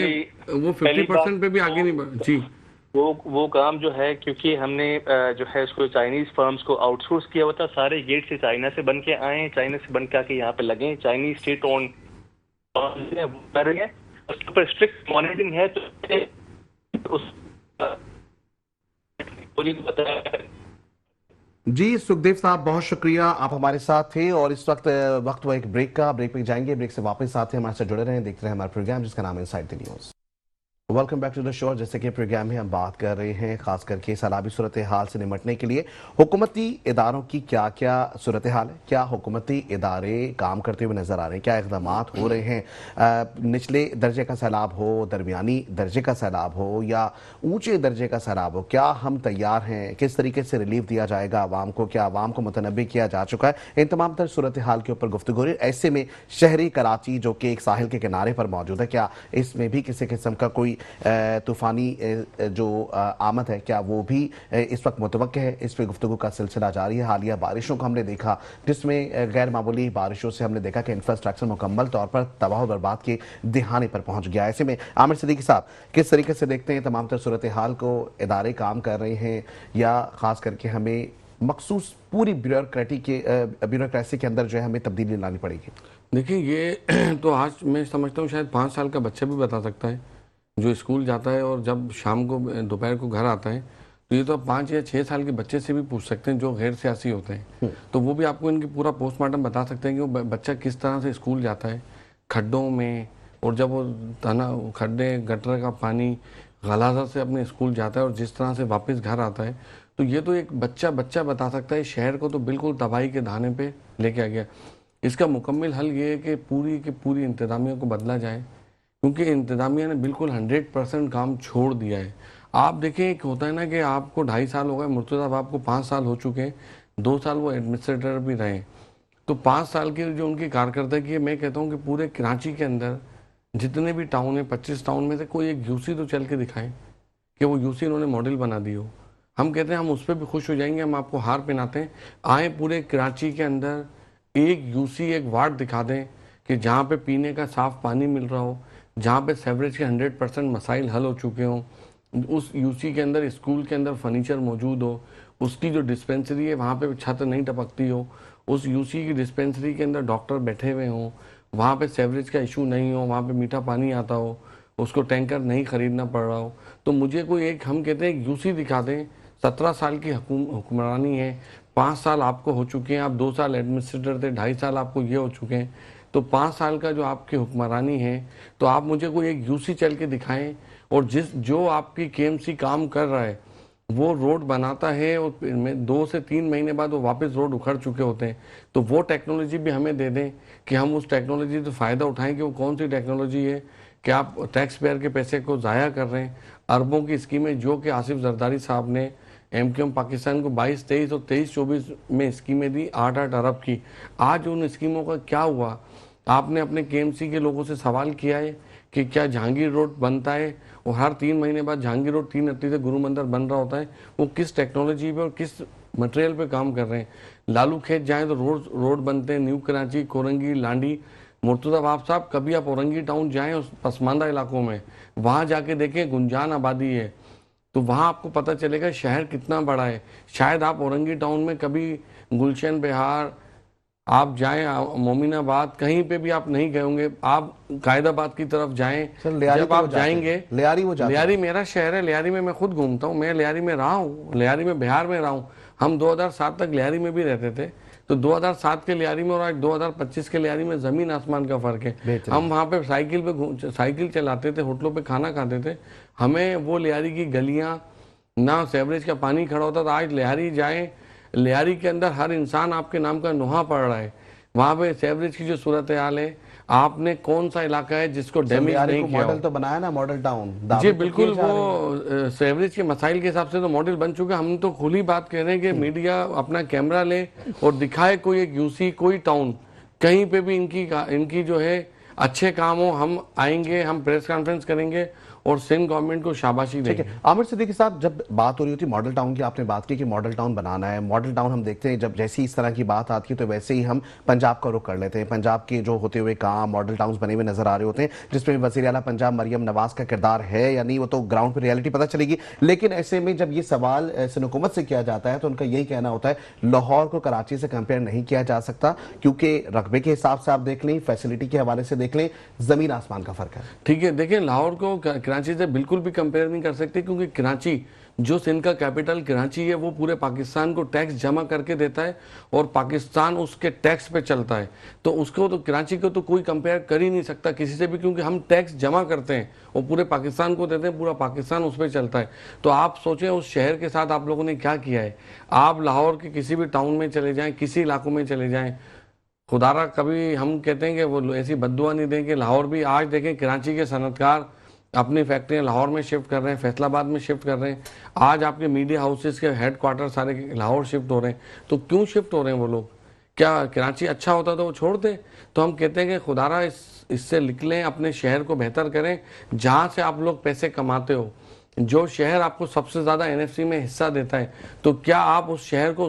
वो 50% पे भी आगे नहीं बढ़ा। जी, वो काम जो है, क्योंकि हमने जो है उसको चाइनीज फर्म्स को आउटसोर्स किया हुआ था, सारे गेट से चाइना से बन के आए, चाइना से बन के आके यहाँ पे लगे, चाइनीज स्टेट ओन कर रही है, उसके ऊपर स्ट्रिक्ट मॉनिटरिंग है। तो उस जी सुखदेव साहब, बहुत शुक्रिया, आप हमारे साथ थे। और इस वक्त वो एक ब्रेक पे जाएंगे, ब्रेक से वापस आते हैं, हमारे साथ जुड़े रहें, देखते रहे हमारा प्रोग्राम जिसका नाम है inside the news. Welcome back to the show. जैसे कि प्रोग्राम में हम बात कर रहे हैं खास करके सैलाबी सूरत हाल से निपटने के लिए हुकूमती इदारों की क्या क्या सूरत हाल है, क्या हुकूमती इदारे काम करते हुए नजर आ रहे हैं, क्या इकदाम हो रहे हैं। निचले दर्जे का सैलाब हो, दरमियानी दर्जे का सैलाब हो या ऊंचे दर्जे का सैलाब हो, क्या हम तैयार हैं, किस तरीके से रिलीफ दिया जाएगा आवाम को, क्या आवाम को मुतनब्बी किया जा चुका है। इन तमाम तर सूरत हाल के ऊपर गुफ्तगू हो रही है। ऐसे में शहरी कराची जो कि एक साहिल के किनारे पर मौजूद है, क्या इसमें भी किसी किस्म का कोई तूफानी जो आमद है, क्या वो भी इस वक्त मुतवक्के है। इस पर गुफ्तगू का सिलसिला जारी है। हालिया बारिशों को हमने देखा जिसमें गैर मामूली बारिशों से हमने देखा कि इंफ्रास्ट्रक्चर मुकम्मल तौर पर तबाह बर्बाद के दिहाने पर पहुंच गया। ऐसे में आमिर सिद्दीकी साहब किस तरीके से देखते हैं तमाम तर सूरत हाल को, इदारे काम कर रहे हैं या खास करके हमें मखसूस पूरी ब्यूरोक्रेसी के अंदर जो है हमें तब्दीली लानी पड़ेगी। देखिए ये तो आज मैं समझता हूँ शायद 5 साल का बच्चा भी बता सकता है जो स्कूल जाता है और जब शाम को दोपहर को घर आता है, तो ये तो 5 या 6 साल के बच्चे से भी पूछ सकते हैं जो गैर सियासी होते हैं। तो वो भी आपको इनकी पूरा पोस्टमार्टम बता सकते हैं कि वो बच्चा किस तरह से स्कूल जाता है खड्डों में, और जब वो खड्डे गटर का पानी गलाजा से अपने स्कूल जाता है और जिस तरह से वापस घर आता है, तो ये तो एक बच्चा बता सकता है। शहर को तो बिल्कुल तबाही के दाने पे लेके आ गया। इसका मुकम्मल हल ये है कि पूरी इंतजामिया को बदला जाए, क्योंकि इंतजामिया ने बिल्कुल 100% काम छोड़ दिया है। आप देखें, एक होता है ना कि आपको 2.5 साल हो गए, मुर्तज़ा साहब आपको 5 साल हो चुके हैं, 2 साल वो एडमिनिस्ट्रेटर भी रहे, तो 5 साल की जो उनकी कारकर्दगी है, मैं कहता हूँ कि पूरे कराची के अंदर जितने भी टाउन है, 25 टाउन में से कोई एक यूसी तो चल के दिखाएं कि वो यूसी इन्होंने मॉडल बना दी हो। हम कहते हैं हम उस पर भी खुश हो जाएंगे, हम आपको हार पहनाते हैं। आए पूरे कराची के अंदर एक यूसी, एक वार्ड दिखा दें कि जहाँ पे पीने का साफ पानी मिल रहा हो, जहाँ पे सेवरेज के 100% मसाइल हल हो चुके हों, उस यूसी के अंदर स्कूल के अंदर फर्नीचर मौजूद हो, उसकी जो डिस्पेंसरी है वहाँ पे छत नहीं टपकती हो, उस यूसी की डिस्पेंसरी के अंदर डॉक्टर बैठे हुए हों, वहाँ पे सेवरेज का इशू नहीं हो, वहाँ पे मीठा पानी आता हो, उसको टैंकर नहीं खरीदना पड़ रहा हो। तो मुझे कोई एक, हम कहते हैं यूसी दिखा दें। 17 साल की हुक्मरानी है, 5 साल आपको हो चुके हैं, आप 2 साल एडमिनिस्ट्रेटर थे, 2.5 साल आपको ये हो चुके हैं, तो 5 साल का जो आपकी हुक्मरानी है, तो आप मुझे कोई एक यूसी चल के दिखाएं, और जो आपकी केएमसी काम कर रहा है वो रोड बनाता है और 2 से 3 महीने बाद वो वापस रोड उखड़ चुके होते हैं, तो वो टेक्नोलॉजी भी हमें दे दें कि हम उस टेक्नोलॉजी से फ़ायदा उठाएं कि वो कौन सी टेक्नोलॉजी है कि आप टैक्स पेयर के पैसे को ज़ाया कर रहे हैं। अरबों की स्कीमें जो कि आसिफ जरदारी साहब ने एमक्यूएम पाकिस्तान को 22-23 और 23-24 में स्कीमें दी 8-8 अरब की, आज उन स्कीमों का क्या हुआ? आपने अपने केएमसी के लोगों से सवाल किया है कि क्या जहांगीर रोड बनता है और हर 3 महीने बाद जहांगीर रोड 3 अट्टी से गुरु मंदिर बन रहा होता है, वो किस टेक्नोलॉजी पे और किस मटेरियल पे काम कर रहे हैं? लालू खेत जाएँ तो रोड बनते हैं, न्यू कराची, कोरंगी, लांडी। मुर्तज़ा बाप साहब कभी आप औरंगी टाउन जाएँ उस पसमानदा इलाकों में, वहाँ जाके देखें गुंजान आबादी है, तो वहाँ आपको पता चलेगा शहर कितना बड़ा है। शायद आप औरंगी टाउन में कभी गुलशन बिहार आप जाएं, मोमिनाबाद, कहीं पे भी आप नहीं गए होंगे। आप कायदाबाद की तरफ जाएं, जब आप जाएंगे, लियारी मेरा शहर है, लियारी में मैं खुद घूमता हूँ, मैं लियारी में रहा हूँ, लियारी में बिहार में रहा हूँ। हम 2007 तक लियारी में भी रहते थे, तो 2007 के लियारी में और आज 2025 के लियारी में जमीन आसमान का फर्क है। हम वहाँ पे साइकिल चलाते थे, होटलों पे खाना खाते थे, हमें वो लियारी की गलियाँ ना सेवरेज का पानी खड़ा होता था। आज लियारी जाए, लियारी के अंदर हर इंसान आपके नाम का नुहा पड़ रहा है। वहाँ पे सेवरेज की जो सूरत हाल है, आपने कौन सा इलाका है जिसको डैमेज नहीं किया? मॉडल तो बनाया ना, मॉडल टाउन जी बिल्कुल, वो सेवरेज के मसाइल के हिसाब से तो मॉडल बन चुका। हम तो खुली बात कह रहे हैं कि मीडिया अपना कैमरा ले और दिखाए कोई एक यूसी, कोई टाउन, कहीं पे भी इनकी जो है अच्छे काम हो। हम आएंगे, हम प्रेस कॉन्फ्रेंस करेंगे और सिंध गवर्नमेंट को शाबाशी देंगे। आमिर सिद्दीकी साहब, जब बात हो रही होती मॉडल टाउन की, आपने बात की कि मॉडल टाउन बनाना है, मॉडल टाउन हम देखते हैं जब जैसी इस तरह की बात आती है तो वैसे ही हम पंजाब का रुख कर लेते हैं। पंजाब के जो होते हुए काम मॉडल टाउन बने हुए नजर आ रहे होते हैं, जिसमें वज़ीर आला पंजाब मरियम नवाज का किरदार है या नहीं, वो तो ग्राउंड पर रियलिटी पता चलेगी। लेकिन ऐसे में जब ये सवाल सिंध हुकूमत से किया जाता है तो उनका यही कहना होता है लाहौर को कराची से कंपेयर नहीं किया जा सकता, क्योंकि रकबे के हिसाब से आप देख लें, फैसिलिटी के हवाले से देख लें, जमीन आसमान का फर्क है। ठीक है, देखिए लाहौर को कराची से बिल्कुल भी कंपेयर नहीं कर सकते, क्योंकि कराची जो सिंध का कैपिटल कराची है वो पूरे पाकिस्तान को टैक्स जमा करके देता है और पाकिस्तान उसके टैक्स पे चलता है। तो उसको तो कराची को तो कोई कंपेयर कर ही नहीं सकता किसी से भी, क्योंकि हम टैक्स जमा करते हैं और पूरे पाकिस्तान को देते हैं, पूरा पाकिस्तान उस पर चलता है। तो आप सोचें उस शहर के साथ आप लोगों ने क्या किया है। आप लाहौर के किसी भी टाउन में चले जाएँ, किसी इलाकों में चले जाएँ, खुदारा कभी हम कहते हैं कि वो ऐसी बद्दुआ नहीं दें कि लाहौर भी आज देखें कराची के सनतकार अपनी फैक्ट्रियां लाहौर में शिफ्ट कर रहे हैं, फैसलाबाद में शिफ्ट कर रहे हैं। आज आपके मीडिया हाउसेस के हेडक्वार्टर सारे लाहौर शिफ्ट हो रहे हैं। तो क्यों शिफ्ट हो रहे हैं वो लोग? क्या कराची अच्छा होता तो वो छोड़ते? तो हम कहते हैं कि खुदारा इससे निकलें, अपने शहर को बेहतर करें जहाँ से आप लोग पैसे कमाते हो। जो शहर आपको सबसे ज़्यादा एनएफसी में हिस्सा देता है, तो क्या आप उस शहर को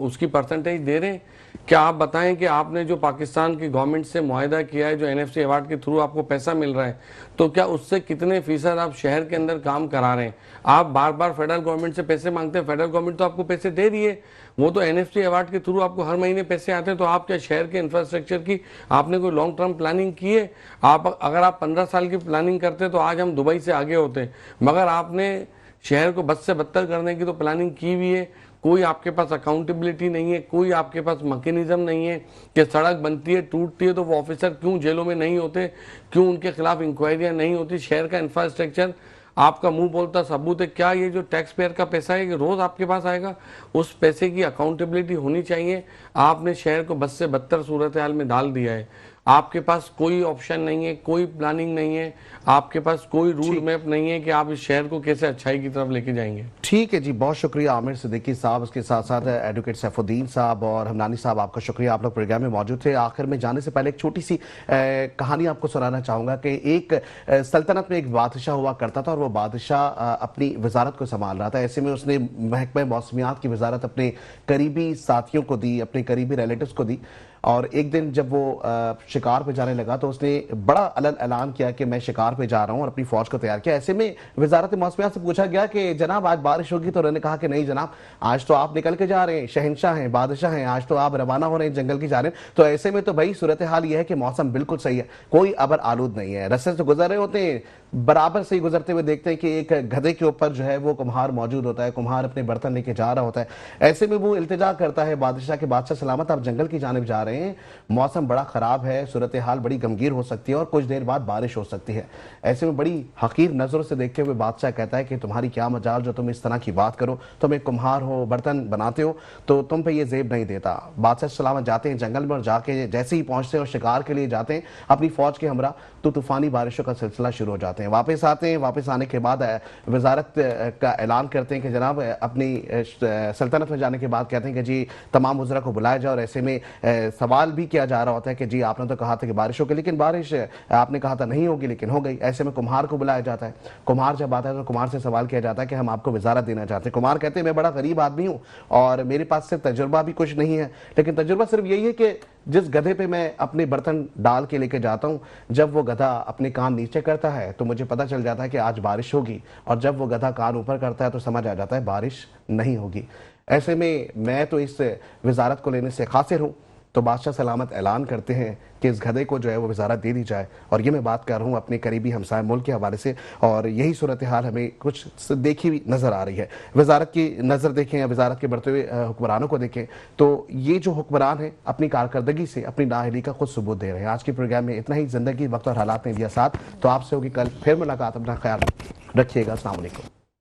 उसकी परसेंटेज दे रहे हैं? क्या आप बताएं कि आपने जो पाकिस्तान की गवर्नमेंट से मुआहदा किया है, जो एनएफसी अवार्ड के थ्रू आपको पैसा मिल रहा है, तो क्या उससे कितने फीसद आप शहर के अंदर काम करा रहे हैं? आप बार बार फेडरल गवर्नमेंट से पैसे मांगते हैं, फेडरल गवर्नमेंट तो आपको पैसे दे रही है, वो तो एनएफसी अवार्ड के थ्रू आपको हर महीने पैसे आते हैं। तो आप क्या शहर के इंफ्रास्ट्रक्चर की आपने कोई लॉन्ग टर्म प्लानिंग की है? अगर आप 15 साल की प्लानिंग करते तो आज हम दुबई से आगे होते, मगर आपने शहर को बद से बदतर करने की तो प्लानिंग की हुई है। कोई आपके पास अकाउंटेबिलिटी नहीं है, कोई आपके पास मैकेनिज्म नहीं है कि सड़क बनती है, टूटती है तो वो ऑफिसर क्यों जेलों में नहीं होते, क्यों उनके खिलाफ इंक्वायरियां नहीं होती। शहर का इंफ्रास्ट्रक्चर आपका मुंह बोलता सबूत है। क्या ये जो टैक्स पेयर का पैसा है कि रोज आपके पास आएगा? उस पैसे की अकाउंटेबिलिटी होनी चाहिए। आपने शहर को बद से बदतर सूरत हाल में डाल दिया है। आपके पास कोई ऑप्शन नहीं है, कोई प्लानिंग नहीं है, आपके पास कोई रूल मैप नहीं है कि आप इस शहर को कैसे अच्छाई की तरफ लेके जाएंगे। ठीक है जी, बहुत शुक्रिया आमिर सिद्दीकी साहब, उसके साथ साथ एडवोकेट सैफुद्दीन साहब और हमनानी साहब, आपका शुक्रिया, आप लोग प्रोग्राम में मौजूद थे। आखिर में जाने से पहले एक छोटी सी कहानी आपको सुनाना चाहूँगा कि एक सल्तनत में एक बादशाह हुआ करता था और वो बादशाह अपनी वजारत को संभाल रहा था। ऐसे में उसने महकमा मौसमियात की वजारत अपने करीबी साथियों को दी, अपने करीबी रिलेटिव्स को दी। और एक दिन जब वो शिकार पे जाने लगा तो उसने बड़ा ऐलान किया कि मैं शिकार पे जा रहा हूँ और अपनी फौज को तैयार किया। ऐसे में वजारत मौसमियात से पूछा गया कि जनाब आज बारिश होगी, तो उन्होंने कहा कि नहीं जनाब, आज तो आप निकल के जा रहे हैं, शहंशाह हैं, बादशाह हैं, आज तो आप रवाना हो रहे हैं जंगल की जानिब। तो ऐसे में तो भाई सूरत हाल यह है कि मौसम बिल्कुल सही है, कोई अबर आलूद नहीं है। रस्ते से गुजर रहे होते हैं, बराबर से ही गुजरते हुए देखते हैं कि एक गधे के ऊपर जो है वो कुम्हार मौजूद होता है, कुम्हार अपने बर्तन लेके जा रहा होता है। ऐसे में वो इल्तिजा करता है बादशाह के, बादशाह सलामत आप जंगल की जानिब जा रहे हैं, मौसम बड़ा खराब है, सूरत हाल बड़ी गमगीर हो सकती है और कुछ देर बाद बारिश हो सकती है। ऐसे में बड़ी हकीर नजरों से देखते हुए बादशाह कहता है कि तुम्हारी क्या मजाल जो तुम इस तरह की बात करो, तुम एक कुम्हार हो, बर्तन बनाते हो, तो तुम पे ये जेब नहीं देता। बादशाह सलामत जाते हैं जंगल में और जाके जैसे ही पहुंचते हैं और शिकार के लिए जाते हैं अपनी फौज के हमरा, तो तूफानी बारिशों का सिलसिला शुरू हो जाते हैं। वापस आते हैं, वापस आने के बाद वजारत का ऐलान करते हैं कि जनाब अपनी सल्तनत में जाने के बाद कहते हैं कि जी तमाम वज़रा को बुलाया जाए। और ऐसे में सवाल भी किया जा रहा होता है कि जी आपने तो कहा था कि बारिश होगी, लेकिन बारिश आपने कहा था नहीं होगी, लेकिन हो गई। ऐसे में कुम्हार को बुलाया जाता है। कुम्हार जब आता है तो कुम्हार से सवाल किया जाता है कि हम आपको वजारत देना चाहते हैं। कुम्हार कहते हैं मैं बड़ा गरीब आदमी हूँ और मेरे पास सिर्फ तजुर्बा भी कुछ नहीं है, लेकिन तजुर्बा सिर्फ यही है कि जिस गधे पे मैं अपने बर्तन डाल के लेके जाता हूँ, जब वो गधा अपने कान नीचे करता है तो मुझे पता चल जाता है कि आज बारिश होगी, और जब वो गधा कान ऊपर करता है तो समझ आ जाता है बारिश नहीं होगी। ऐसे में मैं तो इस वजारत को लेने से खासिर हूँ। तो बादशाह सलामत ऐलान करते हैं कि इस गधे को जो है वो वजारत दे दी जाए। और ये मैं बात कर रहा हूँ अपने करीबी हमसाय मुल्क के हवाले से, और यही सूरत हाल हमें कुछ देखी हुई नज़र आ रही है। वजारत की नज़र देखें या वजारत के बढ़ते हुए हुक्मरानों को देखें तो ये जो हुक्मरान है अपनी कारकर्दगी से अपनी नाअहली का खुद सबूत दे रहे हैं। आज के प्रोग्राम में इतना ही। ज़िंदगी वक्त और हालात ने दिया साथ, तो आपसे होगी कल फिर मुलाकात। अपना ख्याल रखिएगा। अस्सलाम वालेकुम।